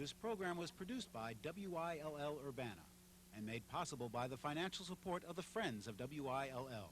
This program was produced by WILL Urbana and made possible by the financial support of the Friends of WILL.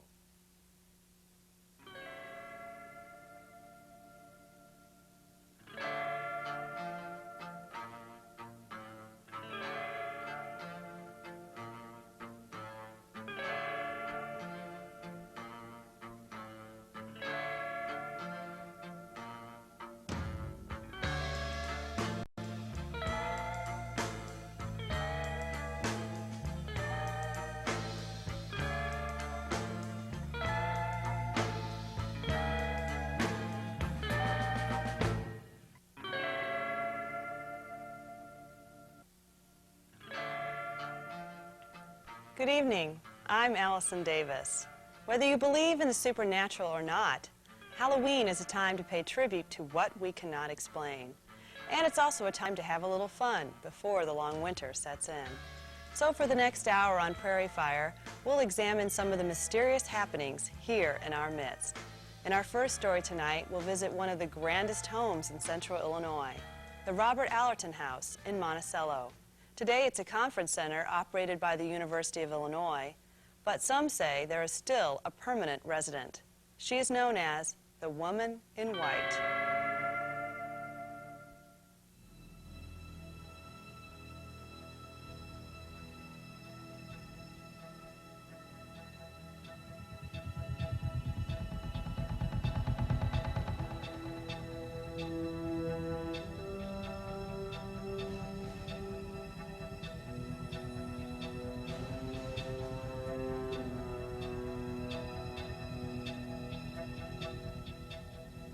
Good evening. I'm Allison Davis. Whether you believe in the supernatural or not, Halloween is a time to pay tribute to what we cannot explain. And it's also a time to have a little fun before the long winter sets in. So for the next hour on Prairie Fire, we'll examine some of the mysterious happenings here in our midst. In our first story tonight, we'll visit one of the grandest homes in central Illinois, the Robert Allerton House in Monticello. Today it's a conference center operated by the University of Illinois, but some say there is still a permanent resident. She is known as the Woman in White.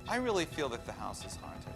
I really feel that the house is haunted.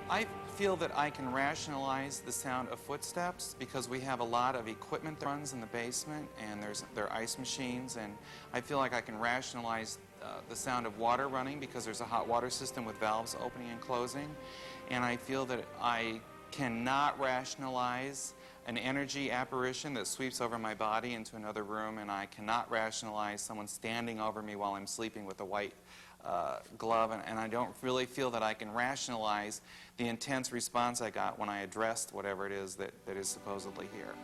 I feel that I can rationalize the sound of footsteps because we have a lot of equipment that runs in the basement, and there are ice machines, and I feel like I can rationalize the sound of water running because there's a hot water system with valves opening and closing, and I feel that I cannot rationalize an energy apparition that sweeps over my body into another room, and I cannot rationalize someone standing over me while I'm sleeping with a white glove, and I don't really feel that I can rationalize the intense response I got when I addressed whatever it is that is supposedly here.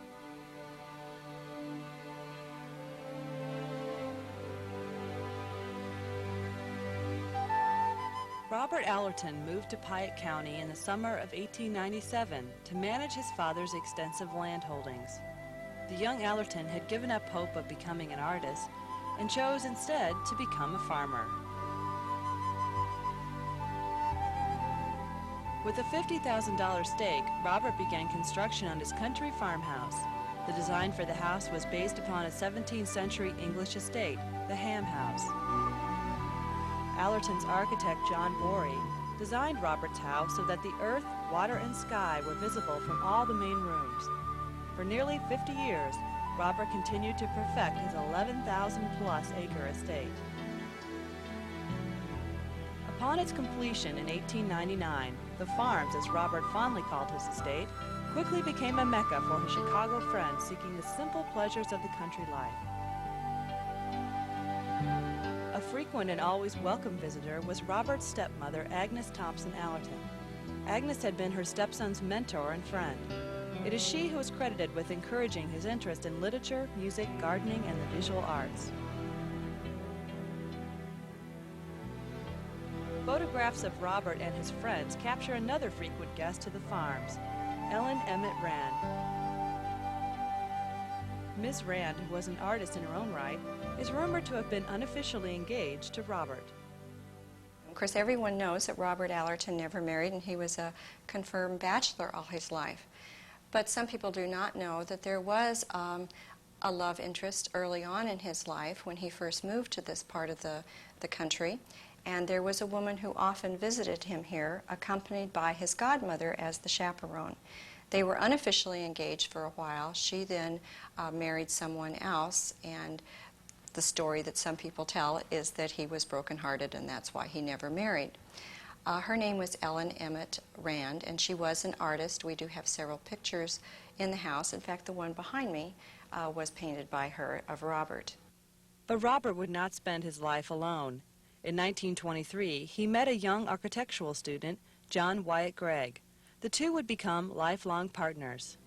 Robert Allerton moved to Piatt County in the summer of 1897 to manage his father's extensive land holdings. The young Allerton had given up hope of becoming an artist and chose instead to become a farmer. With a $50,000 stake, Robert began construction on his country farmhouse. The design for the house was based upon a 17th century English estate, the Ham House. Allerton's architect, John Borey, designed Robert's house so that the earth, water, and sky were visible from all the main rooms. For nearly 50 years, Robert continued to perfect his 11,000-plus acre estate. Upon its completion in 1899, the Farms, as Robert fondly called his estate, quickly became a mecca for his Chicago friends seeking the simple pleasures of the country life. A frequent and always welcome visitor was Robert's stepmother, Agnes Thompson Allerton. Agnes had been her stepson's mentor and friend. It is she who is credited with encouraging his interest in literature, music, gardening, and the visual arts. Photographs of Robert and his friends capture another frequent guest to the farms, Ellen Emmett Rand. Ms. Rand, who was an artist in her own right, is rumored to have been unofficially engaged to Robert. Of course, everyone knows that Robert Allerton never married, and he was a confirmed bachelor all his life. But some people do not know that there was a love interest early on in his life when he first moved to this part of the country. And there was a woman who often visited him here, accompanied by his godmother as the chaperone. They were unofficially engaged for a while. She then married someone else, and the story that some people tell is that he was brokenhearted, and that's why he never married. Her name was Ellen Emmett Rand, and she was an artist. We do have several pictures in the house. In fact, the one behind me was painted by her of Robert. But Robert would not spend his life alone. In 1923, he met a young architectural student, John Wyatt Gregg. The two would become lifelong partners.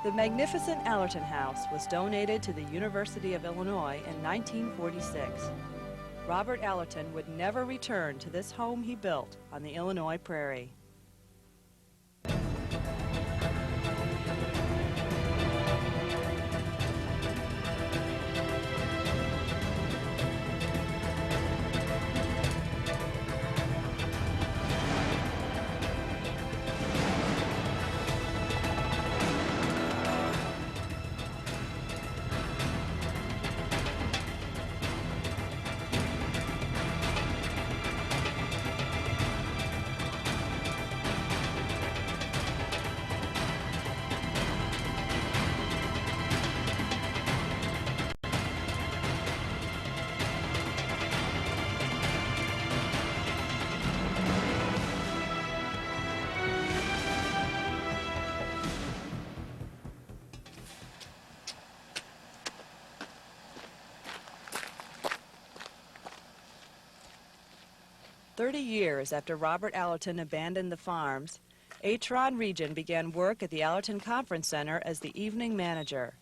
The magnificent Allerton House was donated to the University of Illinois in 1946. Robert Allerton would never return to this home he built on the Illinois prairie. "30 years after Robert Allerton abandoned the farms, Atron Region began work at the Allerton Conference Center as the evening manager.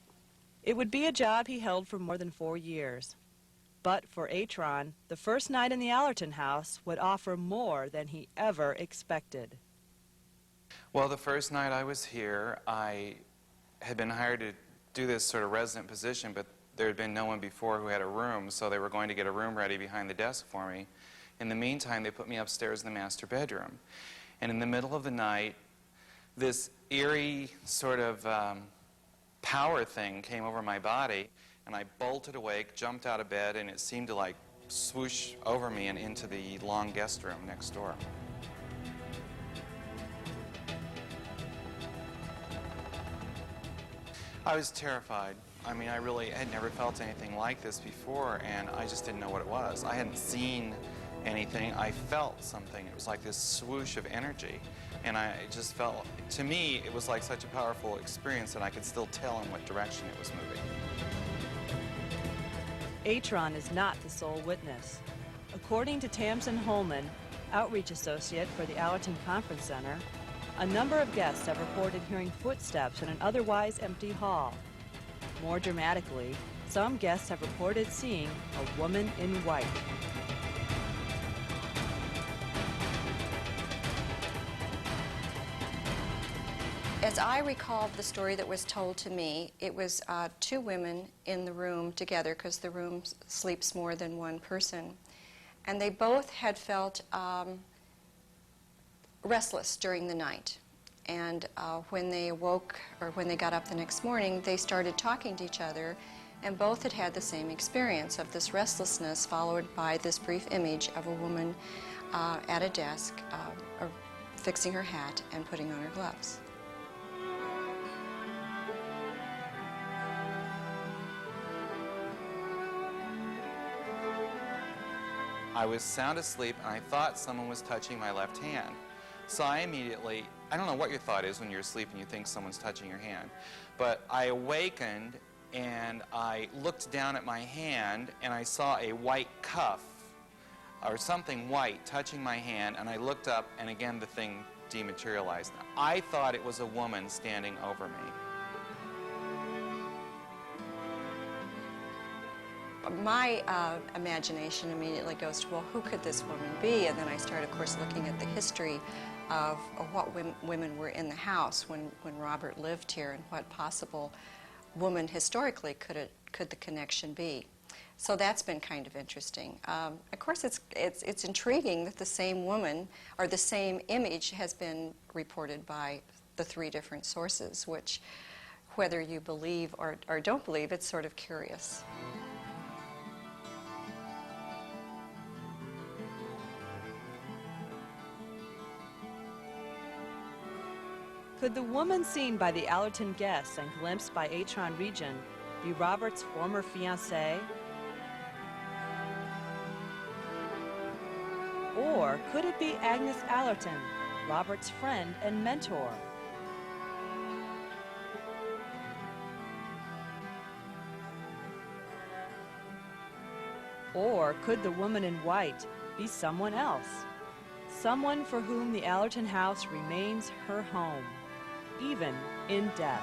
It would be a job he held for more than 4 years. But for Atron, the first night in the Allerton house would offer more than he ever expected. Well, the first night I was here, I had been hired to do this sort of resident position, but there had been no one before who had a room, so they were going to get a room ready behind the desk for me. In the meantime, they put me upstairs in the master bedroom. And in the middle of the night, this eerie sort of power thing came over my body, and I bolted awake, jumped out of bed, and it seemed to like swoosh over me and into the long guest room next door. I was terrified. I mean, I really had never felt anything like this before, and I just didn't know what it was. I hadn't seen anything. I felt something. It was like this swoosh of energy, and I just felt, to me, it was like such a powerful experience that I could still tell in what direction it was moving. Atron is not the sole witness. According to Tamsin Holman, outreach associate for the Allerton Conference Center, a number of guests have reported hearing footsteps in an otherwise empty hall. More dramatically, some guests have reported seeing a woman in white. As I recall the story that was told to me, it was two women in the room together, because the room sleeps more than one person. And they both had felt restless during the night. And when they awoke, or when they got up the next morning, they started talking to each other, and both had had the same experience of this restlessness, followed by this brief image of a woman at a desk fixing her hat and putting on her gloves. I was sound asleep, and I thought someone was touching my left hand. So I immediately, I don't know what your thought is when you're asleep and you think someone's touching your hand, but I awakened and I looked down at my hand and I saw a white cuff or something white touching my hand, and I looked up and again the thing dematerialized. I thought it was a woman standing over me. My imagination immediately goes to, well, who could this woman be? And then I start, of course, looking at the history of what women were in the house when Robert lived here, and what possible woman historically could the connection be. So that's been kind of interesting. Of course, it's intriguing that the same woman or the same image has been reported by the 3 different sources, which, whether you believe or don't believe, it's sort of curious. Could the woman seen by the Allerton guests and glimpsed by Atron Region be Robert's former fiancée? Or could it be Agnes Allerton, Robert's friend and mentor? Or could the woman in white be someone else? Someone for whom the Allerton house remains her home, even in death.